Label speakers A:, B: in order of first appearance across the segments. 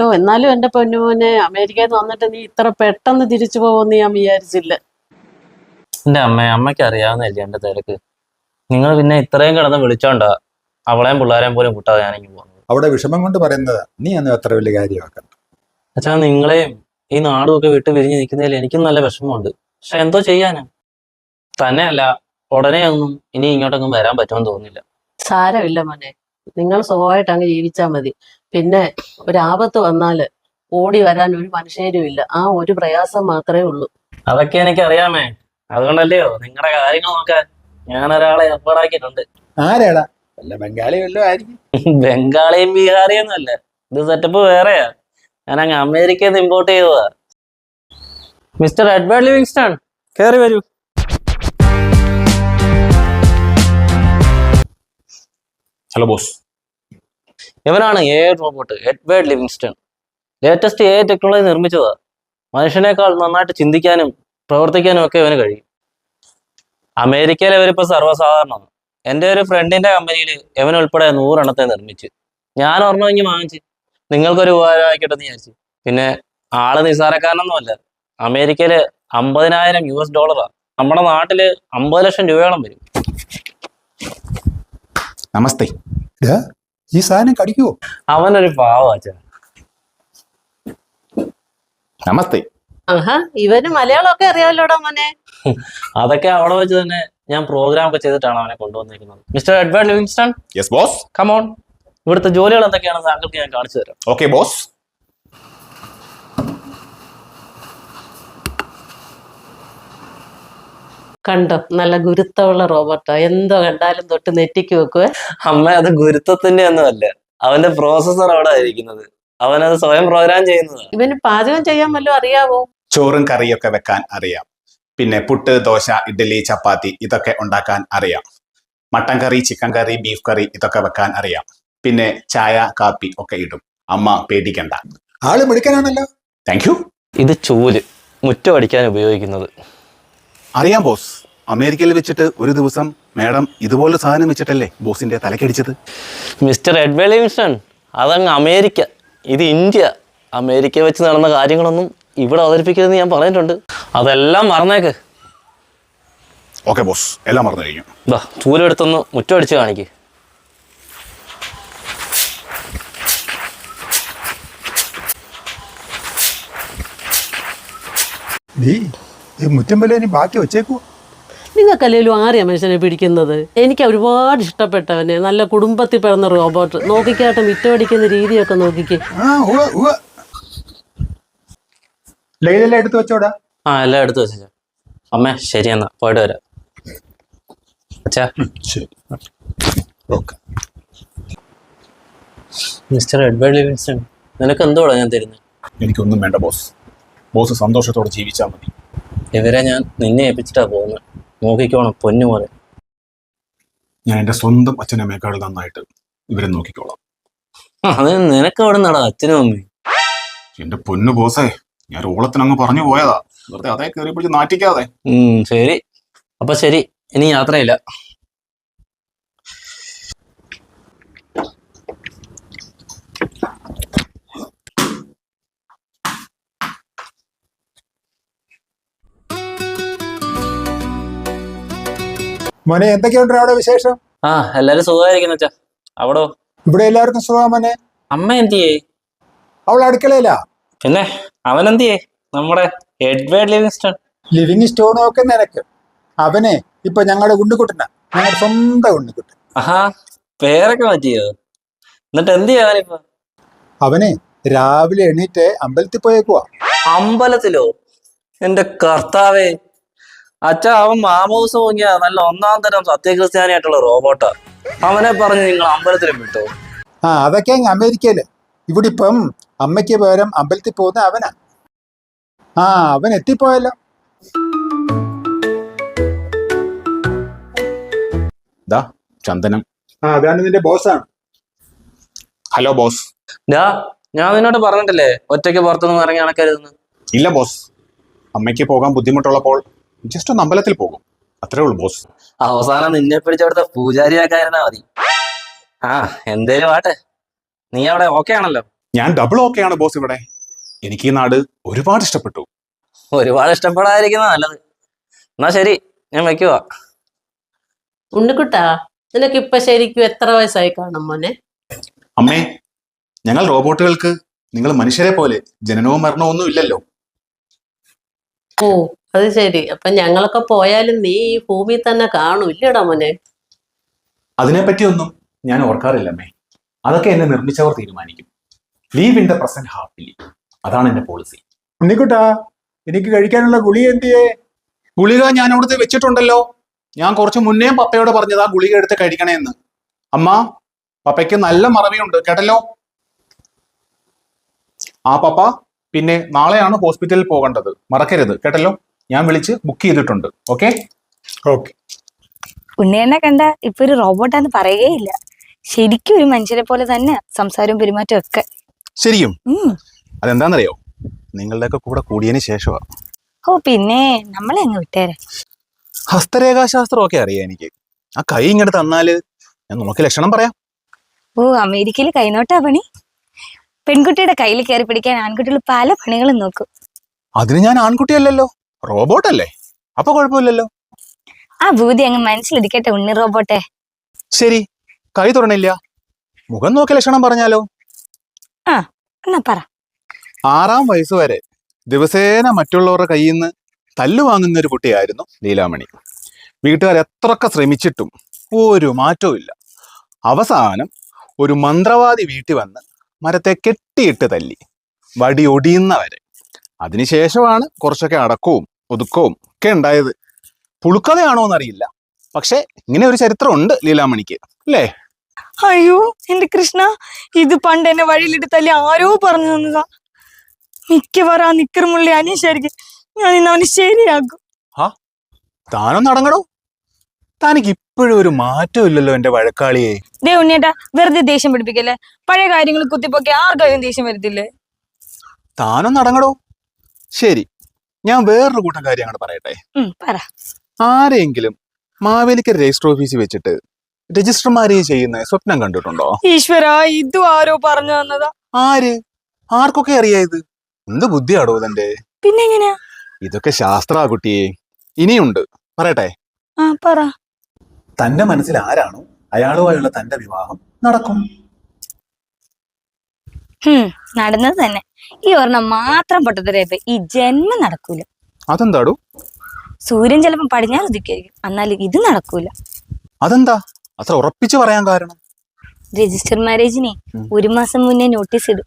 A: ഓ എന്നാലും എന്റെ പൊന്നുമോനെ അമേരിക്കയിൽ നിന്ന് വന്നിട്ട് നീ ഇത്ര പെട്ടെന്ന് തിരിച്ചു പോകുമെന്ന് ഞാൻ വിചാരിച്ചില്ല.
B: എന്റെ അമ്മയ്ക്ക് അറിയാവുന്നല്ലേ എന്റെ തിരക്ക്. നിങ്ങൾ പിന്നെ ഇത്രയും കിടന്ന് വിളിച്ചോണ്ടാ അവളെയും പിള്ളേരെയും പോലും കൂട്ടാതെ ഞാനിങ്ങ് പോകുന്നത്.
C: അവിടെ വിഷമം കൊണ്ട് പറയുന്നതാ, നീ അന്ന് അത്ര വലിയ കാര്യമാക്കണ്ട.
B: അച്ഛാ, നിങ്ങളെയും ഈ നാടും ഒക്കെ വിട്ട് പിരിഞ്ഞ് നിൽക്കുന്നതിൽ എനിക്കും നല്ല വിഷമമുണ്ട്. പക്ഷെ എന്തോ ചെയ്യാനാ. തന്നെയല്ല, ഉടനെ ഒന്നും ഇനി ഇങ്ങോട്ടൊന്നും വരാൻ പറ്റുമെന്ന് തോന്നുന്നില്ല.
A: സാരമില്ല മോനെ, നിങ്ങൾ സുഖമായിട്ട് അങ്ങ് ജീവിച്ചാൽ മതി. പിന്നെ ഒരാപത്ത് വന്നാല് ഓടി വരാൻ ഒരു മനുഷ്യരും ഇല്ല. ആ ഒരു പ്രയാസം മാത്രമേ ഉള്ളൂ.
B: അതൊക്കെ എനിക്ക് അറിയാമേ. അതുകൊണ്ടല്ലയോ നിങ്ങളുടെ കാര്യങ്ങൾ നോക്കാൻ ഞാൻ ഒരാളെ ഏർപ്പാടാക്കിയിട്ടുണ്ട്.
C: ആരാടാ? വല്ല ബംഗാളി വല്ലതും ആയിരിക്കും.
B: ബംഗാളിയും ബീഹാറിയും ഒന്നും അല്ല, ഇത് സെറ്റപ്പ് വേറെയാ. ഞാൻ അങ്ങ് അമേരിക്കയിൽ നിന്ന് ഇമ്പോർട്ട് ചെയ്തതാ. മിസ്റ്റർ എഡ്വേർഡ് ലിവിങ്സ്റ്റൺ, കയറി വരൂ.
D: Hello boss.
B: ഇവനാണ് AI robot Edward Livingston. Latest AI technology നിർമ്മിച്ചതാ. മനുഷ്യനേക്കാൾ നന്നായിട്ട് ചിന്തിക്കാനും പ്രവർത്തിക്കാനും ഒക്കെ ഇവന് കഴിയും. അമേരിക്കയിൽ ഇവരിപ്പോ സർവ്വസാധാരണമാണ്. എൻ്റെ ഒരു ഫ്രണ്ടിന്റെ കമ്പനിയിൽ ഇവനുൾപ്പെടെ 100 എണ്ണത്തെ നിർമ്മിച്ച് ഞാൻ ഒരെണ്ണം ഇങ്ങ് വാങ്ങിച്ച് നിങ്ങൾക്കൊരു ഉപകാരം ആയിക്കോട്ടെ എന്ന് വിചാരിച്ചു. പിന്നെ ആള് നിസ്സാരക്കാരനൊന്നുമല്ല. അമേരിക്കയില് $50,000 നമ്മുടെ നാട്ടില് 50 ലക്ഷം രൂപയോളം വരും.
C: നമസ്തേ. ഈ സാധനം കടിക്കുവോ?
B: അവനൊരു പാവം അച്ഛൻ.
C: നമസ്തേ.
A: ആഹാ, ഇവന് മലയാളമൊക്കെ അറിയാമല്ലോടാ മോനെ.
B: അതൊക്കെ അവിടെ വെച്ച് തന്നെ ഞാൻ പ്രോഗ്രാം ഒക്കെ ചെയ്തിട്ടാണ് അവനെ കൊണ്ടുവന്നിരിക്കുന്നത്. Mister Edward Livingstone,
D: yes boss.
B: Come on. ഇവിടുത്തെ ജോലികൾ എന്തൊക്കെയാണെന്ന് താങ്കൾക്ക് ഞാൻ കാണിച്ചു തരാം.
D: Okay boss.
A: കണ്ടോ, നല്ല ഗുരുത്തമുള്ള റോബോട്ടാ. എന്തോ കണ്ടാലും തൊട്ട് നെറ്റിക്ക് വെക്കുവേ.
B: അമ്മ, അത് ഗുരുത്വത്തിന്റെ ഒന്നും അല്ല, അവന്റെ പ്രോസസർ അവിടെ ആയിരിക്കുന്നത്. അവനത് സ്വയം പ്രോഗ്രാം ചെയ്യുന്നതാണ്.
A: ഇവന് പാചകം ചെയ്യാൻ വല്ലതും അറിയാവോ?
D: ചോറും കറിയൊക്കെ വെക്കാൻ അറിയാം. പിന്നെ പുട്ട്, ദോശ, ഇഡ്ഡലി, ചപ്പാത്തി ഇതൊക്കെ ഉണ്ടാക്കാൻ അറിയാം. മട്ടൻ കറി, ചിക്കൻ കറി, ബീഫ് കറി ഇതൊക്കെ വെക്കാൻ അറിയാം. പിന്നെ ചായ, കാപ്പി ഒക്കെ ഇടും. അമ്മ പേടിക്കണ്ട.
C: ആള് മിടുക്കനാണല്ലോ.
D: Thank you.
B: ഇത് ചൂല്, മുറ്റം അടിക്കാൻ ഉപയോഗിക്കുന്നത്.
D: അറിയാം ബോസ്. അമേരിക്കയിൽ വെച്ചിട്ട് ഒരു ദിവസം മാഡം ഇതുപോലെ സാധനം വെച്ചിട്ടല്ലേ ബോസിന്റെ തലക്കടിച്ചത്.
B: മിസ്റ്റർ എഡ്വേർഡ് ലിവിങ്സ്റ്റൺ, അതങ്ങ് അമേരിക്ക, ഇത് ഇന്ത്യ. അമേരിക്ക വെച്ച് നടന്ന കാര്യങ്ങളൊന്നും ഇവിടെ അവതരിപ്പിക്കരുതെന്ന് ഞാൻ പറഞ്ഞിട്ടുണ്ട്. അതെല്ലാം മറന്നേക്ക്.
D: ഓക്കെ ബോസ്, എല്ലാം മറന്നു കഴിഞ്ഞു.
B: ചൂലെടുത്തൊന്ന് മുറ്റം അടിച്ച് കാണിക്ക്.
C: ഈ മുറ്റമ്പല ഇനി ബാക്കി വെച്ചേക്കൂ.
A: നിങ്ങൾക്കല്ലേലും ആരെയാ മനുഷ്യനെ പിടിക്കുന്നത്? എനിക്ക് ഒരുപാട് ഇഷ്ടപ്പെട്ടവനെ. നല്ല കുടുംബത്തിൽ പിറന്ന റോബോട്ട്. നോക്കിക്കാട്ടെ, മിറ്റമടിക്കുന്ന രീതിയൊക്കെ നോക്കിക്കേ.
C: ലൈലെല്ലാം എടുത്തു വെച്ചോടാ.
B: എല്ലാം എടുത്തു വെച്ചാ. അമ്മേ, ശരി എന്നാ, പോയിട്ട് വരാം. അച്ഛാ. മിസ്റ്റർ എഡ്വേർഡ് ലിവിങ്സ്റ്റൺ, നിനക്ക് എന്തോടാ ഞാൻ തരുന്നത്?
D: എനിക്കൊന്നും വേണ്ട ബോസ്. ബോസ് സന്തോഷത്തോടെ ജീവിച്ചാൽ മതി.
B: ഇവരെ ഞാൻ നിന്നെ ഏൽപ്പിച്ചിട്ടാ പോകുന്നത്. നോക്കിക്കോണം പൊന്നുപോലെ.
D: ഞാൻ എൻ്റെ സ്വന്തം അച്ഛനമ്മയെക്കാൾ നന്നായിട്ട് ഇവരെ നോക്കിക്കോളാം.
B: അത് നിനക്ക് അവിടെ നടാ അച്ഛനും അമ്മയും.
D: എന്റെ പൊന്നു ബോസേ, ഞാൻ ഓളത്തിനങ്ങ് പറഞ്ഞു പോയതാ. വെറുതെ അതേ കയറി പിടിച്ച് നാറ്റിക്കാതെ.
B: ശരി, അപ്പൊ ശരി, ഇനി യാത്രയില്ല.
C: മോനെ, എന്തൊക്കെയുണ്ട് അവിടെ വിശേഷം?
B: എല്ലാരും സുഖമായിരിക്കുന്നു അച്ഛാ. അവിടോ?
C: ഇവിടെ എല്ലാവർക്കും സുഖം മോനെ.
B: അമ്മ എന്തിയേ?
C: അവൾ അടുക്കളയിലാ.
B: പിന്നെ അവൻ എന്തിയേ? നമ്മുടെ എഡ്വേർഡ് ലിവിങ്സ്റ്റൺ.
C: ലിവിങ് സ്റ്റോൺ ഒക്കെ നിനക്ക്. അവനെ ഇപ്പൊ ഞങ്ങളുടെ ഉണ്ണിക്കുട്ടനാ, ഞങ്ങളുടെ സ്വന്തം ഉണ്ണിക്കുട്ടൻ.
B: പേരൊക്കെ മാറ്റിയോ? എന്നിട്ട് എന്ത് ചെയ്യാനിപ്പോ?
C: അവനെ രാവിലെ എണീറ്റ് അമ്പലത്തിൽ പോയേക്കുവാ.
B: അമ്പലത്തിലോ? എന്റെ കർത്താവേ! അച്ഛാ, അവൻ മാമോസ് പോങ്ങിയ നല്ല 1-ാം തരം സത്യക്രിസ്ത്യാനിയായിട്ടുള്ള റോബോട്ടാ. അവനെ പറഞ്ഞ് നിങ്ങൾ അമ്പലത്തിലും വിട്ടോ?
C: അതൊക്കെ അമേരിക്കയില്. ഇവിടെ ഇപ്പം അമ്മയ്ക്ക് പകരം അമ്പലത്തിൽ പോകുന്ന അവനാ. അവൻ എത്തിപ്പോയല്ലോ.
D: ചന്ദനം.
C: അതാണ് നിന്റെ ബോസാണ്.
D: Hello boss.
B: ഞാൻ നിന്നോട് പറഞ്ഞിട്ടില്ലേ ഒറ്റയ്ക്ക് പുറത്തുനിന്ന് ഇറങ്ങി നടക്കരുതെന്ന്?
D: ഇല്ല ബോസ്, അമ്മയ്ക്ക് പോകാൻ ബുദ്ധിമുട്ടുള്ളപ്പോൾ ജസ്റ്റ് ഒന്ന് അമ്പലത്തിൽ പോകും, അത്രേ ഉള്ളൂ ബോസ്.
B: അവസാനം നിന്നെ പിടിച്ചവിടുത്തെ പൂജാരിയാക്കായിരുന്നാ മതി. എന്തേലും ആട്ടെ, നീ അവിടെ ഓക്കെ ആണല്ലോ?
D: ഞാൻ ഡബിൾ ഓക്കെയാണ് ബോസ് ഇവിടെ. എനിക്ക് ഈ നാട് ഒരുപാട് ഇഷ്ടപ്പെട്ടു.
B: ഒരുപാട് ഇഷ്ടപ്പെടാതിരിക്കുന്ന നല്ലത്. എന്നാ ശരി, ഞാൻ വെക്കുവാ.
A: ഉണ്ണിക്കുട്ടാ, നിനക്ക് ഇപ്പൊ ശരിക്കും എത്ര വയസ്സായി കാണും മോനെ?
D: അമ്മേ, ഞങ്ങൾ റോബോട്ടുകൾക്ക് നിങ്ങൾ മനുഷ്യരെ പോലെ ജനനവും മരണവും ഒന്നും ഇല്ലല്ലോ.
A: ഓ, അത് ശരി. അപ്പൊ ഞങ്ങളൊക്കെ പോയാലും നീ ഈ ഭൂമിയിൽ തന്നെ കാണും, ഇല്ലടാ മോനെ?
D: അതിനെപ്പറ്റിയൊന്നും ഞാൻ ഓർക്കാറില്ല അമ്മേ. അതൊക്കെ എന്നെ നിർമ്മിച്ചവർ തീരുമാനിക്കും. Leave in the present happily, അതാണ് എന്റെ പോളിസി.
C: ഉണ്ണിക്കുട്ടാ, എനിക്ക് കഴിക്കാനുള്ള ഗുളിക എന്തിയേ?
D: ഗുളിക ഞാൻ അവിടുത്തെ വെച്ചിട്ടുണ്ടല്ലോ. ഞാൻ കുറച്ച് മുന്നേ പപ്പയോട് പറഞ്ഞതാ ഗുളിക എടുത്ത് കഴിക്കണേന്ന്. അമ്മ, പപ്പയ്ക്ക് നല്ല മറവിയുണ്ട് കേട്ടല്ലോ. ആ പപ്പ, പിന്നെ നാളെയാണ് ഹോസ്പിറ്റലിൽ പോകേണ്ടത്, മറക്കരുത് കേട്ടല്ലോ. ഞാൻ വിളിച്ച് ബുക്ക് ചെയ്തിട്ടുണ്ട്. Okay
C: okay.
E: ഉണ്ണിയെന്നെ കണ്ട ഇപ്പൊ ഒരു റോബോട്ടാന്ന് പറയുകയില്ല. ശരിക്കും ഒരു മനുഷ്യരെ പോലെ തന്നെ സംസാരവും പെരുമാറ്റവും ഒക്കെ.
D: ശരിയും.
E: ഉം.
D: അതെന്താണെന്നറിയോ? നിങ്ങളുടെയൊക്കെ കൂടെ കൂടിയതിന് ശേഷമാ.
E: ഓ പിന്നെ നമ്മളെ അങ്ങ് വിട്ടേരെ.
D: ഹസ്തരേഖാശാസ്ത്രം ഒക്കെ അറിയാം എനിക്ക്. ആ കൈ ഇങ്ങോട്ട് തന്നാല് ഞാൻ നോക്കി ലക്ഷണം പറയാം.
E: ഓ അമേരിക്കയിൽ കൈനോട്ടാ പണി. പെൺകുട്ടിയുടെ കയ്യിൽ കയറി പിടിക്കാൻ ആൺകുട്ടികൾ പല പണികളും നോക്കും.
D: അതിന് ഞാൻ ആൺകുട്ടിയല്ലല്ലോ, റോബോട്ടല്ലേ. അപ്പൊ കുഴപ്പമില്ലല്ലോ.
E: ആ ഭൂതി അങ്ങ് മനസ്സിലിരിക്കട്ടെ ഉണ്ണി റോബോട്ടെ.
D: ശരി, കൈ തുറന്നില്ല, മുഖം നോക്കി ലക്ഷണം പറഞ്ഞാലോ?
E: ആ എന്നാ പറ.
D: 6-ാം വയസ്സ് വരെ ദിവസേന മറ്റുള്ളവരുടെ കയ്യിൽ നിന്ന് തല്ലു വാങ്ങുന്ന ഒരു കുട്ടിയായിരുന്നു ലീലാമണി. വീട്ടുകാർ എത്രയൊക്കെ ശ്രമിച്ചിട്ടും ഒരു മാറ്റവും ഇല്ല. അവസാനം ഒരു മന്ത്രവാദി വീട്ടിൽ വന്ന് മരത്തെ കെട്ടിയിട്ട് തല്ലി, വടി ഒടിയുന്നവരെ. അതിനുശേഷമാണ് കുറച്ചൊക്കെ അടക്കവും ഒതുക്കവും ഒക്കെ ഉണ്ടായത്. പുളുക്കഥയാണോ എന്നറിയില്ല, പക്ഷെ ഇങ്ങനെ ഒരു ചരിത്രമുണ്ട് ലീലാമണിക്ക്, അല്ലേ?
E: അയ്യോ എന്റെ കൃഷ്ണ, ഇത് പണ്ട് എന്നെ വഴിയിലിട്ട് തല്ലി ആരോ പറഞ്ഞു തന്നതാ. മിക്കവാറും ആ നിക്കറുമുള്ളി അനീഷായിരിക്കും. ഞാൻ ഇന്ന് അവന് ശരിയാക്കും.
D: താനൊന്ന് അടങ്ങടോ. തനിക്ക് ഇപ്പോഴും ഒരു മാറ്റം ഇല്ലല്ലോ എന്റെ വഴക്കാളിയെ.
E: ദേ ഉണ്ണിയേട്ടാ, വെറുതെ ദേഷ്യം പിടിപ്പിക്കല്ലേ. പഴയ കാര്യങ്ങൾ കുത്തിപ്പൊക്കെ ആർക്കാരും ദേഷ്യം വരത്തില്ലേ?
D: താനൊന്ന് അടങ്ങടോ. ശരി, ഞാൻ വേറൊരു കൂട്ടം കാര്യം അങ്ങോട്ട് പറയട്ടെ.
E: പറ.
D: ആരെങ്കിലും മാവേലിക്കര രജിസ്റ്റർ ഓഫീസിൽ വെച്ചിട്ട് രജിസ്റ്റർ മാരേജ് ചെയ്യുന്ന സ്വപ്നം കണ്ടിട്ടുണ്ടോ?
E: ഈശ്വര, ഇതും ആരോ പറഞ്ഞു തന്നതാ.
D: ആര്? ആർക്കൊക്കെ അറിയാം ഇത്? എന്ത് ബുദ്ധിയാടോ തന്റെ?
E: പിന്നെ എങ്ങനെയാ?
D: ഇതൊക്കെ ശാസ്ത്രാ കുട്ടിയെ. ഇനിയുണ്ട്, പറയട്ടെ.
E: പറ.
D: തന്റെ മനസ്സിൽ ആരാണോ അയാളുമായുള്ള തന്റെ വിവാഹം നടക്കും.
E: നടന്നത് തന്നെ. ഈ ഒരെണ്ണം മാത്രം പൊട്ടത്തരയപ്പോ ഈ ജന്മം നടക്കൂല.
D: അതെന്താടോ?
E: സൂര്യൻ ചിലപ്പോ പടിഞ്ഞാറ് ഉദിക്കായിരിക്കും, എന്നാലും ഇത് നടക്കൂല.
D: അതെന്താ അത്ര ഉറപ്പിച്ചു പറയാൻ കാരണം?
E: രജിസ്റ്റർ മാരേജിനെ 1 മാസം മുന്നേ നോട്ടീസ് ഇടും.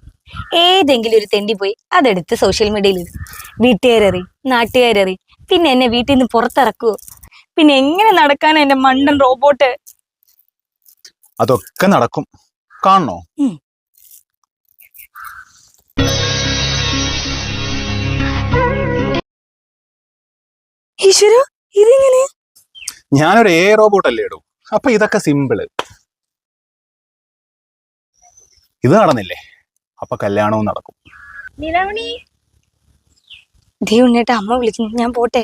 E: ഏതെങ്കിലും ഒരു തെണ്ടി പോയി അതെടുത്ത് സോഷ്യൽ മീഡിയയിൽ ഇടും. വീട്ടുകാരറി, നാട്ടുകാരറി, പിന്നെ എന്നെ വീട്ടിൽ നിന്ന് പുറത്തിറക്കുവോ? പിന്നെ എങ്ങനെ നടക്കാനാ എന്റെ മണ്ടൻ റോബോട്ട്?
D: അതൊക്കെ നടക്കും, കാണണോ?
E: ഈശ്വര, ഇതെങ്ങനെ?
D: ഞാനൊരു റോബോട്ട് അല്ലേ ഇടൂ, അപ്പൊ ഇതൊക്കെ സിമ്പിള്. ഇത് നടന്നില്ലേ, അപ്പൊ കല്യാണവും നടക്കും.
E: ദേ ഉണ്ണേട്ടാ, അമ്മ വിളിക്കുന്നു, ഞാൻ പോട്ടെ.